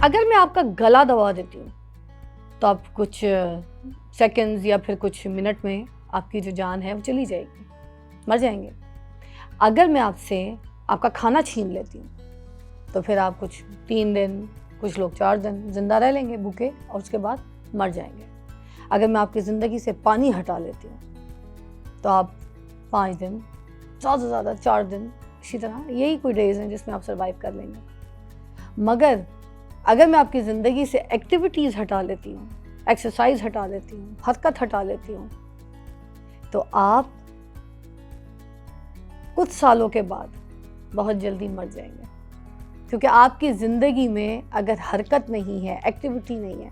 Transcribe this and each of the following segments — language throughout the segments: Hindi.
अगर मैं आपका गला दबा देती हूँ तो आप कुछ सेकंड्स या फिर कुछ मिनट में आपकी जो जान है वो चली जाएगी, मर जाएंगे। अगर मैं आपसे आपका खाना छीन लेती हूँ तो फिर आप कुछ 3 दिन, कुछ लोग 4 दिन ज़िंदा रह लेंगे भूखे और उसके बाद मर जाएंगे। अगर मैं आपकी ज़िंदगी से पानी हटा लेती हूँ तो आप 5 दिन, ज़्यादा से ज़्यादा 4 दिन, इसी तरह यही कोई डेज़ हैं जिसमें आप सर्वाइव कर लेंगे। मगर अगर मैं आपकी ज़िंदगी से एक्टिविटीज़ हटा लेती हूँ, एक्सरसाइज हटा लेती हूँ, हरकत हटा लेती हूँ, तो आप कुछ सालों के बाद बहुत जल्दी मर जाएंगे। क्योंकि आपकी ज़िंदगी में अगर हरकत नहीं है, एक्टिविटी नहीं है,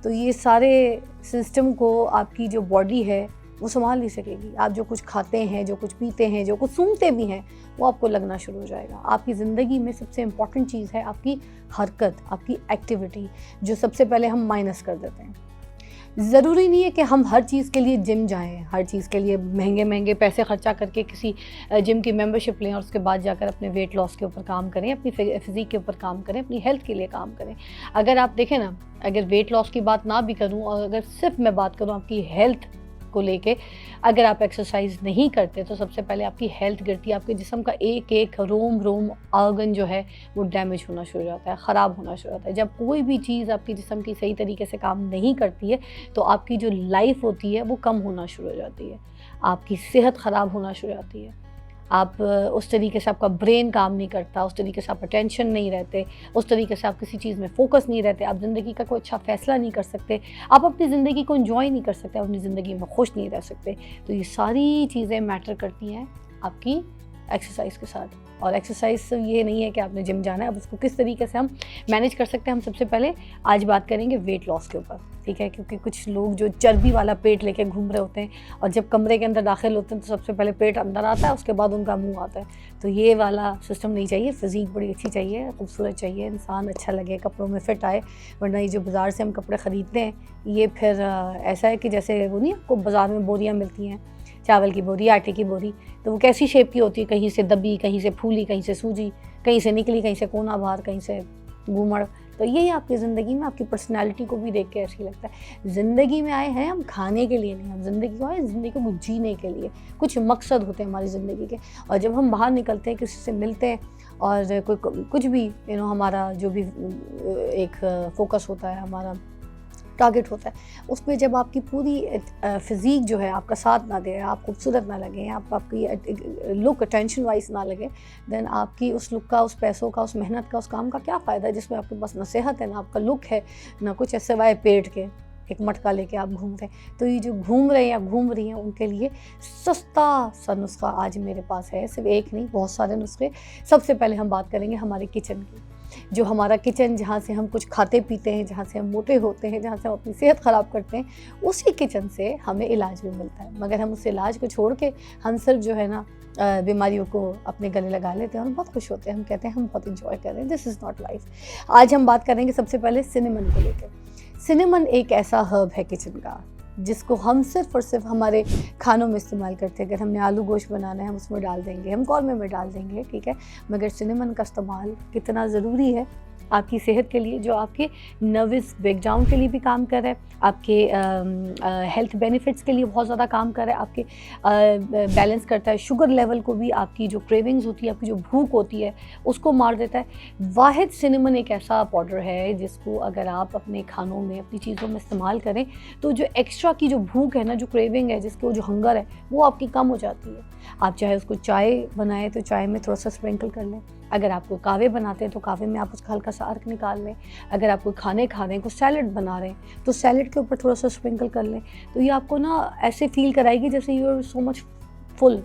तो ये सारे सिस्टम को आपकी जो बॉडी है वो संभाल नहीं सकेगी। आप जो कुछ खाते हैं, जो कुछ पीते हैं, जो कुछ सूंघते भी हैं, वो आपको लगना शुरू हो जाएगा। आपकी ज़िंदगी में सबसे इम्पॉर्टेंट चीज़ है आपकी हरकत, आपकी एक्टिविटी, जो सबसे पहले हम माइनस कर देते हैं। ज़रूरी नहीं है कि हम हर चीज़ के लिए जिम जाएं, हर चीज़ के लिए महंगे महंगे पैसे खर्चा करके किसी जिम की मेंबरशिप लें और उसके बाद जाकर अपने वेट लॉस के ऊपर काम करें, अपनी फिज़िक के ऊपर काम करें, अपनी हेल्थ के लिए काम करें। अगर आप देखें ना, अगर वेट लॉस की बात ना भी करूं और अगर सिर्फ मैं बात करूं आपकी हेल्थ को लेके, अगर आप एक्सरसाइज नहीं करते तो सबसे पहले आपकी हेल्थ गिरती है। आपके जिस्म का एक एक रोम रोम ऑर्गन जो है वो डैमेज होना शुरू हो जाता है, ख़राब होना शुरू हो जाता है। जब कोई भी चीज़ आपके जिस्म की सही तरीके से काम नहीं करती है तो आपकी जो लाइफ होती है वो कम होना शुरू हो जाती है, आपकी सेहत ख़राब होना शुरू हो जाती है। आप उस तरीके से, आपका ब्रेन काम नहीं करता, उस तरीके से आप अटेंशन नहीं रहते, उस तरीके से आप किसी चीज़ में फोकस नहीं रहते, आप ज़िंदगी का कोई अच्छा फ़ैसला नहीं कर सकते, आप अपनी ज़िंदगी को एंजॉय नहीं कर सकते, आप अपनी ज़िंदगी में खुश नहीं रह सकते। तो ये सारी चीज़ें मैटर करती हैं आपकी एक्सरसाइज के साथ। और एक्सरसाइज सिर्फ ये नहीं है कि आपने जिम जाना है, अब उसको किस तरीके से हम मैनेज कर सकते हैं, हम सबसे पहले आज बात करेंगे वेट लॉस के ऊपर, ठीक है। क्योंकि कुछ लोग जो चर्बी वाला पेट लेके घूम रहे होते हैं और जब कमरे के अंदर दाखिल होते हैं तो सबसे पहले पेट अंदर आता है, उसके बाद उनका मुंह आता है। तो ये वाला सिस्टम नहीं चाहिए। फिज़ीक बड़ी अच्छी चाहिए, खूबसूरत चाहिए, इंसान अच्छा लगे, कपड़ों में फ़िट आए। वरना ये जो बाज़ार से हम कपड़े ख़रीदते हैं ये फिर ऐसा है कि जैसे वो नहीं, आपको बाज़ार में बोरियाँ मिलती हैं, चावल की बोरी, आटे की बोरी, तो वो कैसी शेप की होती है, कहीं से दबी, कहीं से फूली, कहीं से सूजी, कहीं से निकली, कहीं से कोना बाहर, कहीं से घूमड़। तो यही आपकी ज़िंदगी में आपकी पर्सनैलिटी को भी देख के ऐसे ही लगता है। ज़िंदगी में आए हैं हम खाने के लिए नहीं, हम ज़िंदगी को आए ज़िंदगी को जीने के लिए। कुछ मकसद होते हैं हमारी ज़िंदगी के, और जब हम बाहर निकलते हैं, किसी से मिलते हैं और कोई कुछ भी हमारा जो भी एक फोकस होता है, हमारा टारगेट होता है, उसमें जब आपकी पूरी फिज़ीक जो है आपका साथ ना दे, आप खूबसूरत ना लगे, आपकी लुक अटेंशन वाइज ना लगे, देन आपकी उस लुक का, उस पैसों का, उस मेहनत का, उस काम का क्या फ़ायदा है जिसमें आपके पास ना सेहत है, ना आपका लुक है, ना कुछ है सिवाय पेट के एक मटका लेके आप घूम रहे हैं। तो ये जो घूम रहे हैं या घूम रही हैं उनके लिए सस्ता सा नुस्खा आज मेरे पास है, सिर्फ एक नहीं, बहुत सारे नुस्खे। सबसे पहले हम बात करेंगे हमारे किचन की। जो हमारा किचन, जहाँ से हम कुछ खाते पीते हैं, जहाँ से हम मोटे होते हैं, जहाँ से हम अपनी सेहत ख़राब करते हैं, उसी किचन से हमें इलाज भी मिलता है। मगर हम उस इलाज को छोड़ के हम सिर्फ जो है ना बीमारियों को अपने गले लगा लेते हैं और बहुत खुश होते हैं, हम कहते हैं हम बहुत इंजॉय कर रहे हैं। This is not life. आज हम बात करेंगे सबसे पहले सिनेमन को लेकर। सिनेमन एक ऐसा हर्ब है किचन का जिसको हम सिर्फ और सिर्फ हमारे खानों में इस्तेमाल करते हैं। अगर हमने आलू गोश्त बनाना है हम उसमें डाल देंगे, हम कौरमे में डाल देंगे, ठीक है। मगर सिनेमन का इस्तेमाल कितना ज़रूरी है आपकी सेहत के लिए, जो आपके नर्वस ब्रेकडाउन के लिए भी काम कर रहा है, आपके हेल्थ बेनिफिट्स के लिए बहुत ज़्यादा काम कर रहा है, आपके बैलेंस करता है शुगर लेवल को भी, आपकी जो क्रेविंग्स होती है, आपकी जो भूख होती है उसको मार देता है। वाहिद सिनेमन एक ऐसा पाउडर है जिसको अगर आप अपने खानों में, अपनी चीज़ों में इस्तेमाल करें तो जो एक्स्ट्रा की जो भूख है ना, जो क्रेविंग है, जिसको जो हंगर है, वो आपकी कम हो जाती है। आप चाहे उसको चाय बनाएं तो चाय में थोड़ा सा स्प्रिंकल कर लें, अगर आपको कावे बनाते हैं तो कावे में आप उसका हल्का सा अर्क निकाल लें, अगर आप कोई खाने खा रहे हैं, कोई सैलड बना रहे हैं तो सैलड के ऊपर थोड़ा सा स्प्रिंकल कर लें। तो ये आपको ना ऐसे फील कराएगी जैसे you are so much full,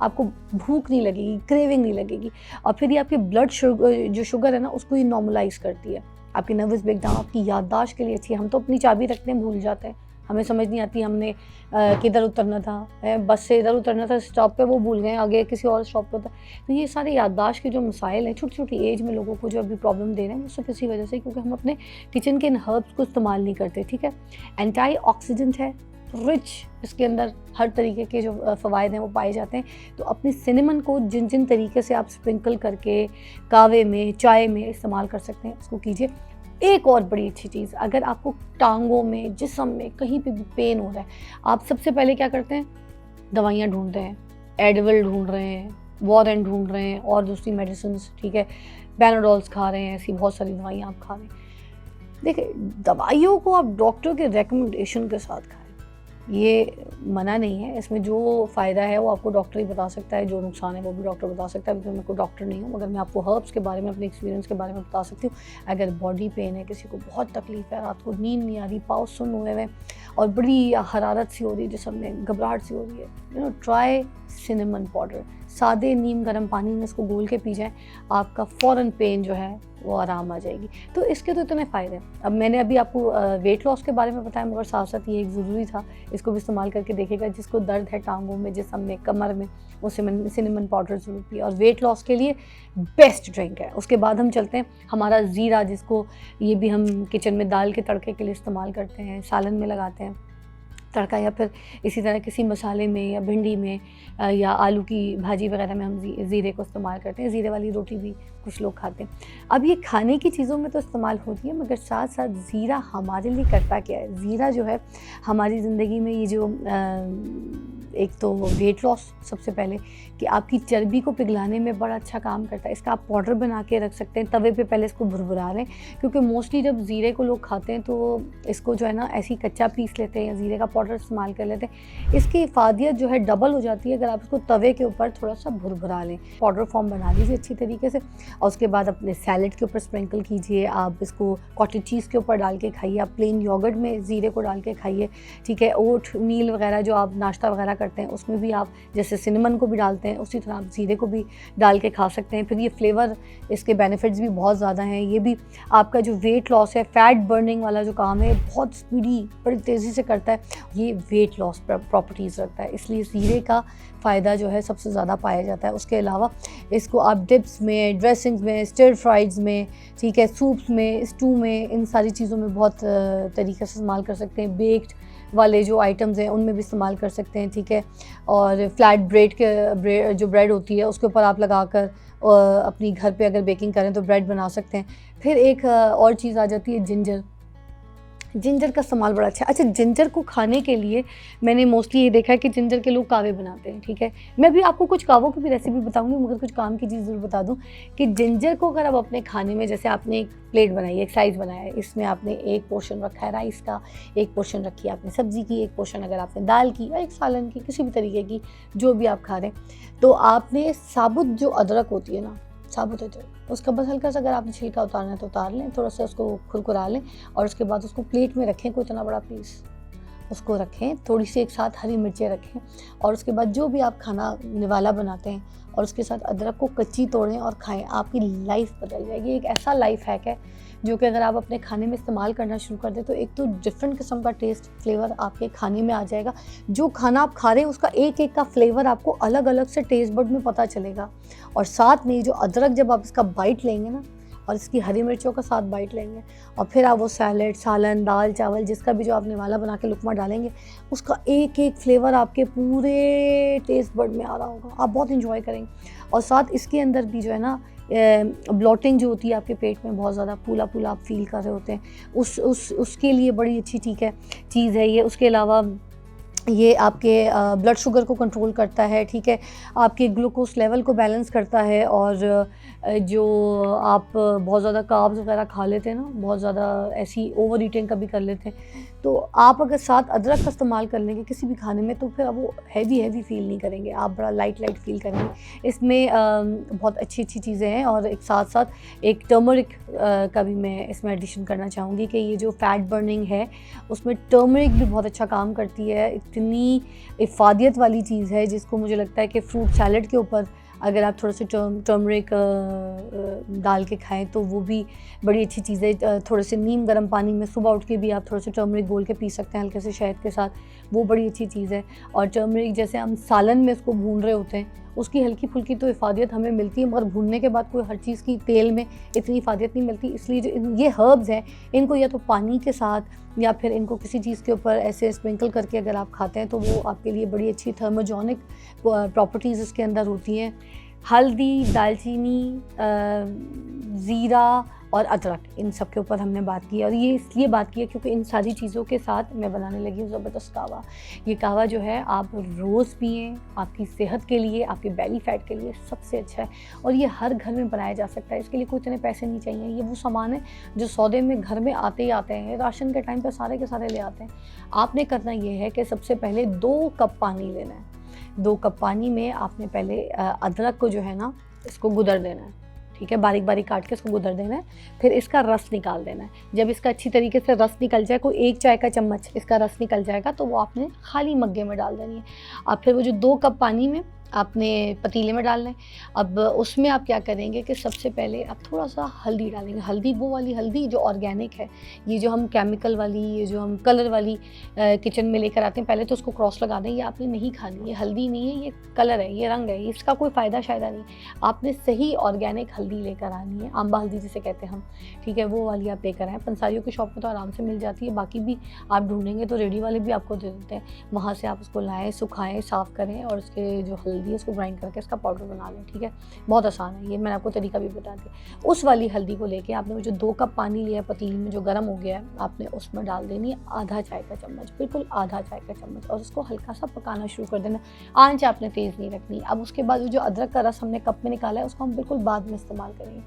आपको भूख नहीं लगेगी, क्रेविंग नहीं लगेगी। और फिर ये आपकी ब्लड जो शुगर है ना उसको ये नॉर्मलाइज करती है। आपकी नर्वस ब्रेकडाउन, आपकी याददाश्त के लिए अच्छी है। हम तो अपनी चाबी रखते हैं, भूल जाते हैं, हमें समझ नहीं आती हमने किधर उतरना था, बस से इधर उतरना था स्टॉप पे, वो भूल गए, आगे किसी और स्टॉप पे होता। तो ये सारे याददाश्त के जो मसाइल हैं, छोटी छोटी एज में लोगों को जो अभी प्रॉब्लम दे रहे हैं, वो सिर्फ इसी वजह से क्योंकि हम अपने किचन के इन हर्ब्स को इस्तेमाल नहीं करते, ठीक है। एंटी ऑक्सीडेंट है, रिच, इसके अंदर हर तरीके के जो फ़वाइद हैं वो पाए जाते हैं। तो अपनी सिनेमन को जिन जिन तरीके से आप स्प्रिंकल करके कावे में, चाय में इस्तेमाल कर सकते हैं, उसको कीजिए। एक और बड़ी अच्छी चीज़, अगर आपको टांगों में, जिस्म में कहीं पे भी पेन हो रहा है, आप सबसे पहले क्या करते हैं? दवाइयाँ ढूँढते हैं, एडविल ढूँढ रहे हैं, वॉरेन ढूँढ रहे हैं और दूसरी मेडिसिन्स, ठीक है, पैनाडोल्स खा रहे हैं, ऐसी बहुत सारी दवाइयाँ आप खा रहे हैं। देखिए, दवाइयों को आप डॉक्टर के रिकमेंडेशन के साथ खाएँ। ये मना नहीं है, इसमें जो फ़ायदा है वो आपको डॉक्टर ही बता सकता है, जो नुकसान है वो भी डॉक्टर बता सकता है, क्योंकि मैं कोई डॉक्टर नहीं हूँ, मगर मैं आपको हर्ब्स के बारे में, अपने एक्सपीरियंस के बारे में बता सकती हूँ। अगर बॉडी पेन है, किसी को बहुत तकलीफ़ है, रात को नींद नहीं आ रही, पाँव सुन्न हुए हैं और बड़ी हरारत सी हो रही है जिस्म में, घबराहट सी हो रही है, ट्राई सिनेमन पाउडर। सादे नीम गर्म पानी में इसको घोल के पी जाएँ, आपका फ़ौरन पेन जो है वो आराम आ जाएगी। तो इसके तो इतने फ़ायदे हैं। अब मैंने अभी आपको वेट लॉस के बारे में बताया, मगर साथ-साथ ये एक ज़रूरी था, इसको भी इस्तेमाल करके देखिएगा। जिसको दर्द है टाँगों में, जिस्म में, कमर में, वो सिनेमन पाउडर ज़रूर पिए और वेट लॉस के लिए बेस्ट ड्रिंक है। उसके बाद हम चलते हैं हमारा ज़ीरा, जिसको ये भी हम किचन में दाल के तड़के के लिए इस्तेमाल करते हैं, सालन में लगाते हैं तड़का, या फिर इसी तरह किसी मसाले में या भिंडी में या आलू की भाजी वगैरह में हम ज़ीरे को इस्तेमाल करते हैं। ज़ीरे वाली रोटी भी कुछ लोग खाते हैं। अब ये खाने की चीज़ों में तो इस्तेमाल होती है, मगर साथ साथ ज़ीरा हमारे लिए करता क्या है? ज़ीरा जो है हमारी ज़िंदगी में, ये जो एक तो वेट लॉस सबसे पहले, कि आपकी चर्बी को पिघलाने में बड़ा अच्छा काम करता है। इसका आप पाउडर बना के रख सकते हैं, तवे पे पहले इसको भुरभुरा लें, क्योंकि मोस्टली जब ज़ीरे को लोग खाते हैं तो इसको जो है ना ऐसे ही कच्चा पीस लेते हैं या ज़ीरे का पाउडर इस्तेमाल कर लेते हैं। इसकी इफ़ादियत जो है डबल हो जाती है अगर आप इसको तवे के ऊपर थोड़ा सा भुरभुरा लें। पाउडर फॉर्म बना लीजिए अच्छी तरीके से और उसके बाद अपने सैलेड के ऊपर स्प्रिंकल कीजिए। आप इसको कॉटेज चीज़ के ऊपर डाल के खाइए, आप प्लेन योगर्ट में ज़ीरे को डाल के खाइए, ठीक है। ओट मील वगैरह जो आप नाश्ता वगैरह करते हैं उसमें भी आप जैसे सिनेमन को भी डालते हैं, उसी तरह आप ज़ीरे को भी डाल के खा सकते हैं। फिर ये फ्लेवर, इसके बेनिफिट्स भी बहुत ज़्यादा हैं। ये भी आपका जो वेट लॉस है, फैट बर्निंग वाला जो काम है, बहुत स्पीडी, बड़ी तेज़ी से करता है। ये वेट लॉस प्रॉपर्टीज़ रखता है, इसलिए ज़ीरे का फ़ायदा जो है सबसे ज़्यादा पाया जाता है। उसके अलावा इसको आप डिप्स में, ड्रेसिंग्स में, स्टिर फ्राइड्स में, ठीक है, सूप्स में, स्टू में, इन सारी चीज़ों में बहुत तरीके से इस्तेमाल कर सकते हैं। बेक्ड वाले जो आइटम्स हैं उनमें भी इस्तेमाल कर सकते हैं, ठीक है। और फ्लैट ब्रेड जो ब्रेड होती है उसके ऊपर आप लगाकर अपनी घर पे अगर बेकिंग करें तो ब्रेड बना सकते हैं। फिर एक और चीज़ आ जाती है जिंजर। जिंजर का इस्तेमाल बड़ा अच्छा है। अच्छा, जिंजर को खाने के लिए मैंने मोस्टली ये देखा है कि जिंजर के लोग कावे बनाते हैं, ठीक है। मैं भी आपको कुछ कावों की भी रेसिपी बताऊंगी, मगर कुछ काम की चीज़ ज़रूर बता दूं कि जिंजर को अगर आप अपने खाने में, जैसे आपने एक प्लेट बनाई है, एक साइज़ बनाया है, इसमें आपने एक पोर्शन रखा है राइस का, एक पोर्शन रखी है आपने सब्ज़ी की, एक पोर्शन अगर आपने दाल की या एक सालन की, किसी भी तरीके की जो भी आप खा रहे हैं, तो आपने साबुत जो अदरक होती है ना, साबुत अदरक, उसका बस हल्का सा अगर आपने छिलका उतारना है तो उतार लें, थोड़ा सा उसको खुरकुरा लें और उसके बाद उसको प्लेट में रखें, कोई इतना बड़ा पीस उसको रखें, थोड़ी सी एक साथ हरी मिर्चें रखें और उसके बाद जो भी आप खाना निवाला बनाते हैं और उसके साथ अदरक को कच्ची तोड़ें और खाएं, आपकी लाइफ बदल जाएगी। एक ऐसा लाइफ हैक है जो कि अगर आप अपने खाने में इस्तेमाल करना शुरू कर दें तो एक तो डिफरेंट किस्म का टेस्ट फ्लेवर आपके खाने में आ जाएगा। जो खाना आप खा रहे हैं उसका एक एक का फ्लेवर आपको अलग अलग से टेस्ट बड में पता चलेगा। और साथ में जो अदरक, जब आप इसका बाइट लेंगे ना और इसकी हरी मिर्चों का साथ बाइट लेंगे और फिर आप वो सैलेड, सालन, दाल, चावल, जिसका भी जो आप निवाला बना के लुकमा डालेंगे, उसका एक एक फ्लेवर आपके पूरे टेस्ट बड में आ रहा होगा, आप बहुत इंजॉय करेंगे। और साथ इसके अंदर भी जो है ना ब्लॉटिंग जो होती है आपके पेट में, बहुत ज़्यादा फूला फूला आप फील कर रहे होते हैं, उसके लिए बड़ी अच्छी चीज़ है ये। उसके अलावा ये आपके ब्लड शुगर को कंट्रोल करता है, ठीक है, आपके ग्लूकोज लेवल को बैलेंस करता है। और जो आप बहुत ज़्यादा कार्ब्स वगैरह खा लेते हैं ना, बहुत ज़्यादा ऐसी ओवर ईटिंग कभी कर लेते हैं, तो आप अगर साथ अदरक का इस्तेमाल कर लेंगे किसी भी खाने में तो फिर अब वो हैवी फील नहीं करेंगे, आप बड़ा लाइट फील करेंगे। इसमें बहुत अच्छी चीज़ें हैं। और एक साथ साथ एक टर्मरिक का भी मैं इसमें एडिशन करना चाहूँगी कि ये जो फैट बर्निंग है उसमें टर्मरिक भी बहुत अच्छा काम करती है। इतनी इफ़ादियत वाली चीज़ है जिसको मुझे लगता है कि फ्रूट सैलेड के ऊपर अगर आप थोड़ा सा टर्मरिक डाल के खाएं तो वो भी बड़ी अच्छी चीज़ है। थोड़े से नीम गर्म पानी में सुबह उठ के भी आप थोड़ा सा टर्मरिक घोल के पी सकते हैं हल्के से शहद के साथ, वो बड़ी अच्छी चीज़ है। और टर्मरिक जैसे हम सालन में उसको भून रहे होते हैं, उसकी हल्की फुल्की तो इफ़ादियत हमें मिलती है, मगर भूनने के बाद कोई हर चीज़ की तेल में इतनी इफ़ादियत नहीं मिलती। इसलिए जो ये हर्ब्स हैं इनको या तो पानी के साथ या फिर इनको किसी चीज़ के ऊपर ऐसे स्प्रिंकल करके अगर आप खाते हैं तो वो आपके लिए बड़ी अच्छी थर्मोजेनिक प्रॉपर्टीज़ इसके अंदर होती हैं। हल्दी, दालचीनी, ज़ीरा और अदरक, इन सब के ऊपर हमने बात की है। और ये इसलिए बात की है क्योंकि इन सारी चीज़ों के साथ मैं बनाने लगी हूँ ज़बरदस्त कहवा। ये कहवा जो है आप रोज़ पिएँ, आपकी सेहत के लिए, आपके बेली फैट के लिए सबसे अच्छा है और ये हर घर में बनाया जा सकता है। इसके लिए कोई इतने पैसे नहीं चाहिए। ये वो सामान है जो सौदे में घर में आते ही आते हैं, राशन के टाइम पे सारे के सारे ले आते हैं। आपने करना ये है कि सबसे पहले 2 कप पानी लेना है। 2 कप पानी में आपने पहले अदरक को जो है ना, इसको गुदर देना है, ठीक है, बारीक बारीक काट के इसको गुदर देना है। फिर इसका रस निकाल देना है। जब इसका अच्छी तरीके से रस निकल जाए, कोई 1 चाय का चम्मच इसका रस निकल जाएगा, तो वो आपने खाली मग्गे में डाल देनी है। अब फिर वो जो 2 कप पानी में आपने पतीले में डालना है। अब उसमें आप क्या करेंगे कि सबसे पहले आप थोड़ा सा हल्दी डालेंगे। हल्दी वो वाली हल्दी जो ऑर्गेनिक है, ये जो हम केमिकल वाली, ये जो हम कलर वाली किचन में लेकर आते हैं, पहले तो उसको क्रॉस लगा दें। ये आपने नहीं खानी, ये हल्दी नहीं है, ये कलर है, ये रंग है, इसका कोई फ़ायदा शायदा नहीं। आपने सही ऑर्गेनिक हल्दी लेकर आनी है, आंबा हल्दी जिसे कहते हैं हम, ठीक है, वो वाली आप लेकर आएँ। पंसारियों की शॉप में तो आराम से मिल जाती है, बाकी भी आप ढूँढेंगे तो रेडी वाले भी आपको दे देते हैं। वहाँ से आप उसको लाएँ, सुखाएँ, साफ़ करें और उसके जो हल्दी है उसको ग्राइंड करके इसका पाउडर बना लें, ठीक है। बहुत आसान है ये, मैंने आपको तरीका भी बता दिया। उस वाली हल्दी को लेके आपने वो जो 2 कप पानी लिया पतीली में जो गर्म हो गया है, आपने उसमें डाल देनी है आधा चाय का चम्मच, बिल्कुल आधा चाय का चम्मच, और उसको हल्का सा पकाना शुरू कर देना। आंच आपने तेज़ नहीं रखनी। अब उसके बाद जो अदरक का रस हमने कप में निकाला है, उसको हम बिल्कुल बाद में इस्तेमाल करेंगे।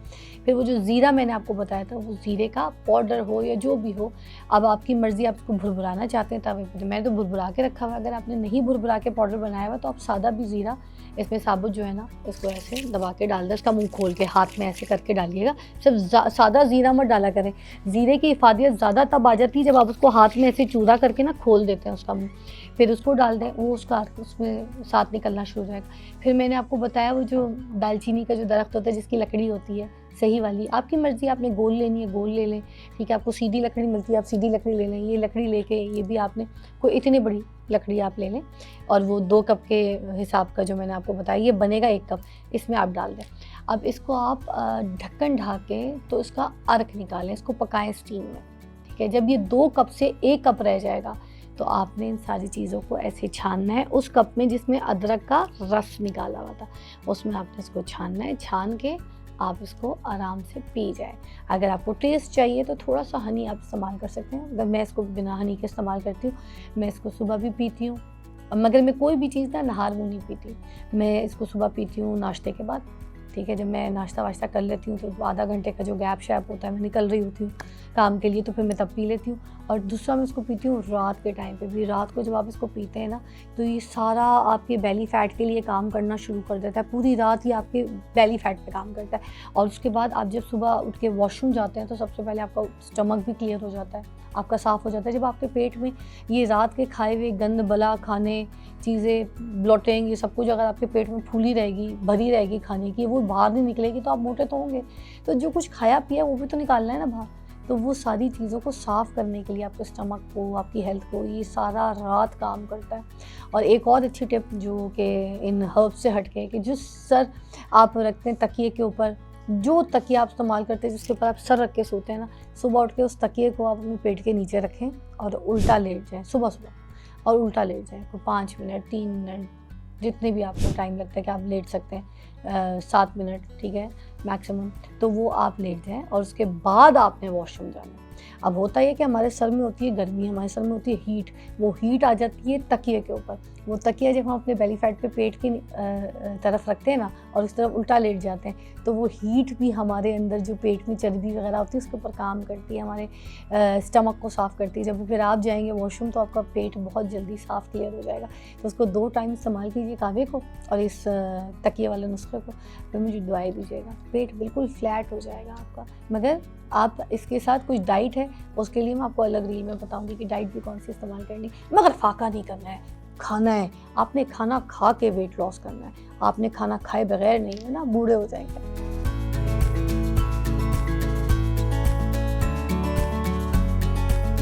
फिर वो जो ज़ीरा मैंने आपको बताया था, वो ज़ीरे का पाउडर हो या जो भी हो, अब आपकी मर्ज़ी, आप उसको भुरभुराना चाहते हैं तवे पे, मैंने तो भुरभुरा के रखा हुआ है। अगर आपने नहीं भुरभुरा के पाउडर बनाया हुआ तो आप सादा भी ज़ीरा इसमें साबुत जो है ना, इसको ऐसे दबा के डाल दें, इसका मुंह खोल के हाथ में ऐसे करके डालिएगा। सिर्फ सादा ज़ीरा मत डाला करें। ज़ीरे की इफादियत ज़्यादा तब आ जाती है जब आप उसको हाथ में ऐसे चूरा करके ना खोल देते हैं उसका मुंह, फिर उसको डाल दें, वो उसका उसमें साथ निकलना शुरू हो जाएगा। फिर मैंने आपको बताया वो जो दालचीनी का जो दरख्त होता है जिसकी लकड़ी होती है सही वाली, आपकी मर्ज़ी, आपने गोल लेनी है गोल ले लें, ठीक है। आपको सीधी लकड़ी मिलती है, आप सीधी लकड़ी ले लें। ये लकड़ी लेके, ये भी आपने कोई इतनी बड़ी लकड़ी आप ले लें और वो 2 कप के हिसाब का जो मैंने आपको बताया, ये बनेगा 1 कप, इसमें आप डाल दें। अब इसको आप ढक्कन ढाक के तो इसका अर्क निकालें, इसको पकाएं स्टीम में, ठीक है। जब ये 2 कप से 1 कप रह जाएगा तो आपने इन सारी चीज़ों को ऐसे छानना है। उस कप में जिसमें अदरक का रस निकाला हुआ था, उसमें आपने इसको छानना है। छान के आप इसको आराम से पी जाए। अगर आपको टेस्ट चाहिए तो थोड़ा सा हनी आप इस्तेमाल कर सकते हैं। अगर मैं इसको बिना हनी के इस्तेमाल करती हूँ, मैं इसको सुबह भी पीती हूँ, मगर मैं कोई भी चीज़ ना नहार मुँह नहीं पीती। मैं इसको सुबह पीती हूँ नाश्ते के बाद, ठीक है। जब मैं नाश्ता वाश्ता कर लेती हूँ तो आधा घंटे का जो गैप शैप होता है, मैं निकल रही होती हूँ काम के लिए, तो फिर मैं तब पी लेती हूँ। और दूसरा मैं इसको पीती हूँ रात के टाइम पे भी। रात को जब आप इसको पीते हैं ना, तो ये सारा आपके बेली फैट के लिए काम करना शुरू कर देता है। पूरी रात ये आपके बेली फैट पे काम करता है। और उसके बाद आप जब सुबह उठ के वॉशरूम जाते हैं तो सबसे पहले आपका स्टमक भी क्लियर हो जाता है, आपका साफ़ हो जाता है। जब आपके पेट में ये रात के खाए हुए गंद बला खाने चीज़ें, ब्लोटिंग, ये सब कुछ अगर आपके पेट में फूली रहेगी, भरी रहेगी खाने की, वो बाहर नहीं निकलेगी तो आप मोटे तो होंगे। तो जो कुछ खाया पिया वो भी तो निकालना है ना बाहर। तो वो सारी चीज़ों को साफ़ करने के लिए आपके स्टमक को, आपकी हेल्थ को, ये सारा रात काम करता है। और एक और अच्छी टिप जो कि इन हर्ब से हट के, कि जो सर आप रखते हैं तकिए के ऊपर, जो तकिया आप इस्तेमाल करते हैं जिसके ऊपर आप सर रख के सोते हैं ना, सुबह उठ के उस तकिए को आप अपने पेट के नीचे रखें और उल्टा लेट जाएँ सुबह सुबह, और उल्टा लेट जाएँ। तो 5 मिनट, 3 मिनट, जितने भी आपको टाइम लगता है कि आप लेट सकते हैं, 7 मिनट, ठीक है, मैक्सिमम, तो वो आप लेट जाएँ और उसके बाद आपने वॉशरूम जाना है। अब होता है कि हमारे सर में होती है गर्मी, हमारे सर में होती है हीट, वो हीट आ जाती है तकिए के ऊपर। वो तकिया जब हम अपने बेली फैट पे पेट की तरफ रखते हैं ना और उस तरफ उल्टा लेट जाते हैं, तो वो हीट भी हमारे अंदर जो पेट में चर्बी वगैरह होती है उसके ऊपर काम करती है, हमारे स्टमक को साफ़ करती है। जब फिर आप जाएंगे वॉशरूम तो आपका पेट बहुत जल्दी साफ़ क्लियर हो जाएगा। तो उसको 2 टाइम इस्तेमाल कीजिए, कहवे को और इस तकिए वाले नुस्खे को, फिर मुझे दुआएं दीजिएगा। पेट बिल्कुल फ्लैट हो जाएगा आपका। मगर आप इसके साथ कुछ डाइट है, उसके लिए मैं आपको अलग रील में बताऊंगी कि डाइट भी कौन सी इस्तेमाल करनी, मगर फाका नहीं करना है, खाना है। आपने खाना खा के वेट लॉस करना है, आपने खाना खाए बगैर नहीं, है ना, बूढ़े हो जाएंगे।